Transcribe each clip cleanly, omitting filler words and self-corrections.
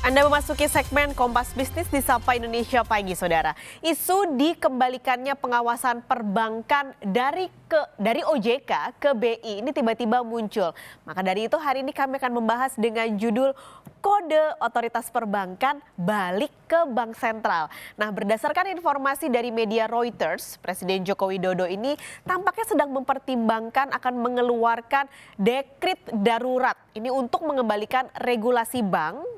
Anda memasuki segmen Kompas Bisnis di Sapa Indonesia Pagi, Saudara. Isu dikembalikannya pengawasan perbankan dari OJK ke BI ini tiba-tiba muncul. Maka dari itu hari ini kami akan membahas dengan judul Kode Otoritas Perbankan Balik ke Bank Sentral. Nah, berdasarkan informasi dari media Reuters, Presiden Joko Widodo ini tampaknya sedang mempertimbangkan akan mengeluarkan dekret darurat. Ini untuk mengembalikan regulasi bank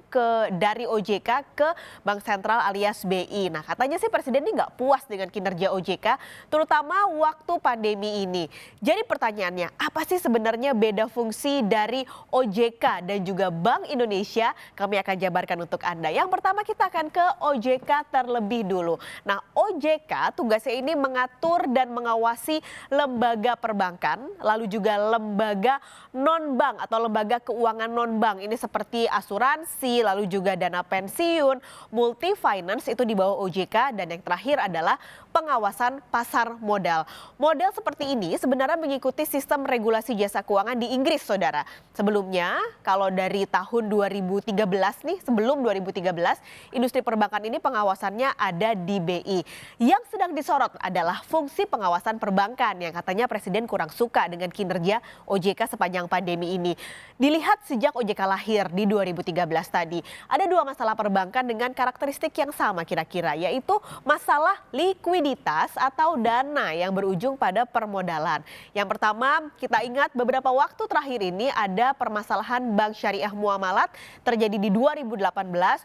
dari OJK ke Bank Sentral alias BI. Nah, katanya sih Presiden ini nggak puas dengan kinerja OJK, terutama waktu pandemi ini. Jadi pertanyaannya, apa sih sebenarnya beda fungsi dari OJK dan juga Bank Indonesia? Kami akan jabarkan untuk Anda. Yang pertama kita akan ke OJK terlebih dulu. Nah, OJK tugasnya ini mengatur dan mengawasi lembaga perbankan, lalu juga lembaga non-bank atau lembaga keuangan non-bank. Ini seperti asuransi, lalu juga dana pensiun, multi finance itu di bawah OJK, dan yang terakhir adalah pengawasan pasar modal. Model seperti ini sebenarnya mengikuti sistem regulasi jasa keuangan di Inggris, Saudara. Sebelumnya, kalau dari tahun 2013 nih, sebelum 2013, industri perbankan ini pengawasannya ada di BI. Yang sedang disorot adalah fungsi pengawasan perbankan yang katanya Presiden kurang suka dengan kinerja OJK sepanjang pandemi ini. Dilihat sejak OJK lahir di 2013 tadi, ada dua masalah perbankan dengan karakteristik yang sama kira-kira, yaitu masalah likuiditas atau dana yang berujung pada permodalan. Yang pertama, kita ingat beberapa waktu terakhir ini ada permasalahan Bank Syariah Muamalat terjadi di 2018,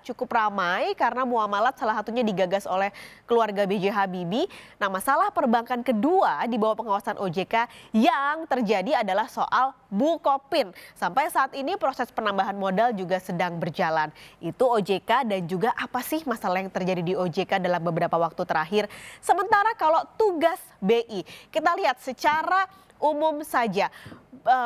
cukup ramai karena muamalat salah satunya digagas oleh keluarga B.J. Habibie. Nah, masalah perbankan kedua di bawah pengawasan OJK yang terjadi adalah soal Bukopin. Sampai saat ini proses penambahan modal juga sedang berjalan. Itu OJK dan juga apa sih masalah yang terjadi di OJK dalam beberapa waktu terakhir. Sementara kalau tugas BI, kita lihat secara umum saja.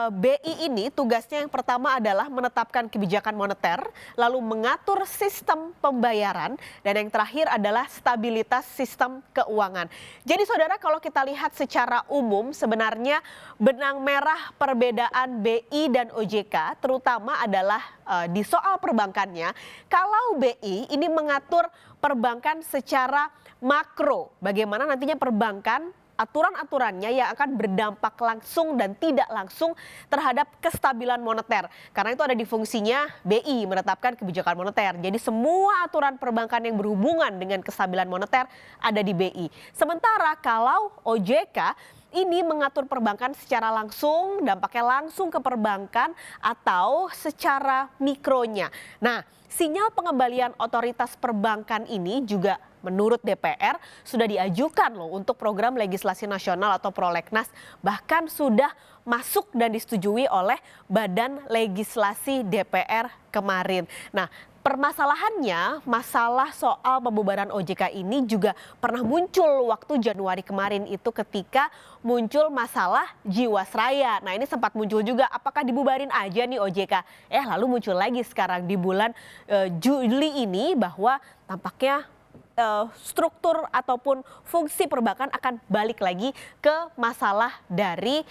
BI ini tugasnya yang pertama adalah menetapkan kebijakan moneter, lalu mengatur sistem pembayaran, dan yang terakhir adalah stabilitas sistem keuangan. Jadi Saudara, kalau kita lihat secara umum sebenarnya benang merah perbedaan BI dan OJK terutama adalah di soal perbankannya. Kalau BI ini mengatur perbankan secara makro, bagaimana nantinya perbankan aturan-aturannya yang akan berdampak langsung dan tidak langsung terhadap kestabilan moneter. Karena itu ada di fungsinya BI menetapkan kebijakan moneter. Jadi semua aturan perbankan yang berhubungan dengan kestabilan moneter ada di BI. Sementara kalau OJK ini mengatur perbankan secara langsung, dampaknya langsung ke perbankan atau secara mikronya. Nah, sinyal pengembalian otoritas perbankan ini juga menurut DPR sudah diajukan loh untuk program legislasi nasional atau prolegnas, bahkan sudah masuk dan disetujui oleh Badan Legislasi DPR kemarin. Nah, permasalahannya, masalah soal pembubaran OJK ini juga pernah muncul waktu Januari kemarin itu ketika muncul masalah Jiwasraya. Nah, ini sempat muncul juga apakah dibubarin aja nih OJK. Lalu muncul lagi sekarang di bulan Juli ini bahwa tampaknya struktur ataupun fungsi perbankan akan balik lagi ke masalah dari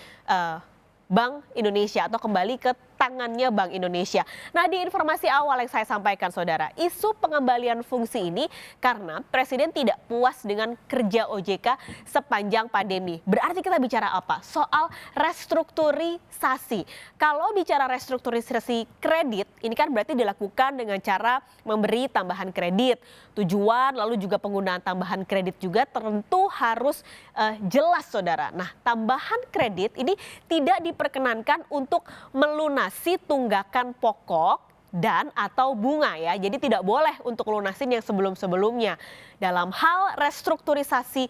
Bank Indonesia atau kembali ke tangannya Bank Indonesia. Nah, di informasi awal yang saya sampaikan Saudara, isu pengembalian fungsi ini karena Presiden tidak puas dengan kerja OJK sepanjang pandemi. Berarti kita bicara apa? Soal restrukturisasi. Kalau bicara restrukturisasi kredit, ini kan berarti dilakukan dengan cara memberi tambahan kredit. Tujuan lalu juga penggunaan tambahan kredit juga tentu harus jelas Saudara. Nah, tambahan kredit ini tidak diperkenankan untuk melunasi tunggakan pokok dan atau bunga ya. Jadi tidak boleh untuk lunasin yang sebelum-sebelumnya. Dalam hal restrukturisasi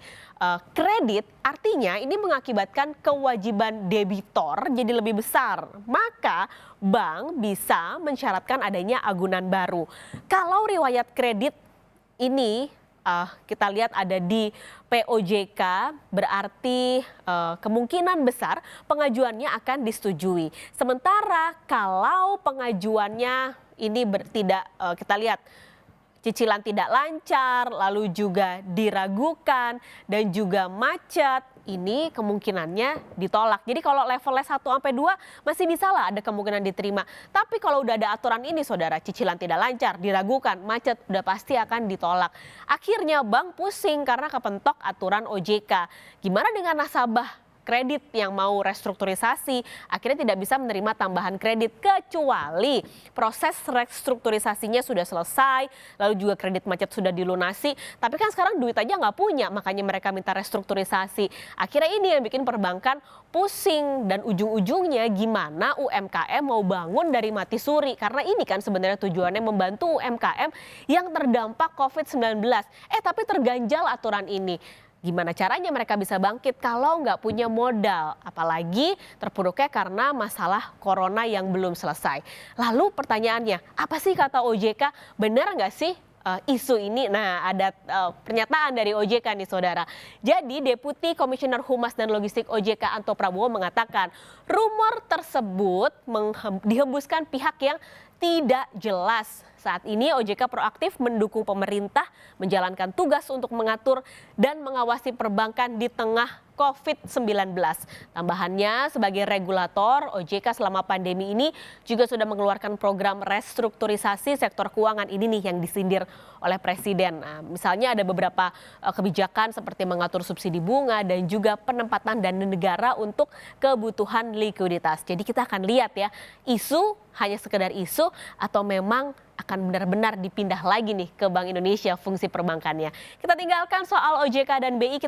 kredit artinya ini mengakibatkan kewajiban debitor jadi lebih besar. Maka bank bisa mensyaratkan adanya agunan baru. Kalau riwayat kredit ini kita lihat ada di POJK, berarti kemungkinan besar pengajuannya akan disetujui. Sementara kalau pengajuannya ini kita lihat cicilan tidak lancar, lalu juga diragukan dan juga macet, ini kemungkinannya ditolak. Jadi kalau levelnya 1-2 masih bisa lah ada kemungkinan diterima. Tapi kalau udah ada aturan ini saudara, cicilan tidak lancar, diragukan, macet, udah pasti akan ditolak. Akhirnya bank pusing karena kepentok aturan OJK. Gimana dengan nasabah kredit yang mau restrukturisasi akhirnya tidak bisa menerima tambahan kredit kecuali proses restrukturisasinya sudah selesai, lalu juga kredit macet sudah dilunasi, tapi kan sekarang duit aja nggak punya, makanya mereka minta restrukturisasi. Akhirnya ini yang bikin perbankan pusing dan ujung-ujungnya gimana UMKM mau bangun dari mati suri, karena ini kan sebenarnya tujuannya membantu UMKM yang terdampak COVID-19. Tapi terganjal aturan ini. Gimana caranya mereka bisa bangkit kalau nggak punya modal? Apalagi terpuruknya karena masalah corona yang belum selesai. Lalu pertanyaannya, apa sih kata OJK? Benar nggak sih isu ini? Nah, ada pernyataan dari OJK nih saudara. Jadi Deputi Komisioner Humas dan Logistik OJK Anto Prabowo mengatakan rumor tersebut dihembuskan pihak yang tidak jelas. Saat ini OJK proaktif mendukung pemerintah menjalankan tugas untuk mengatur dan mengawasi perbankan di tengah COVID-19. Tambahannya, sebagai regulator, OJK selama pandemi ini juga sudah mengeluarkan program restrukturisasi sektor keuangan ini nih yang disindir oleh Presiden. Nah, misalnya ada beberapa kebijakan seperti mengatur subsidi bunga dan juga penempatan dana negara untuk kebutuhan likuiditas. Jadi kita akan lihat ya, isu hanya sekedar isu atau memang akan benar-benar dipindah lagi nih ke Bank Indonesia fungsi perbankannya. Kita tinggalkan soal OJK dan BI, kita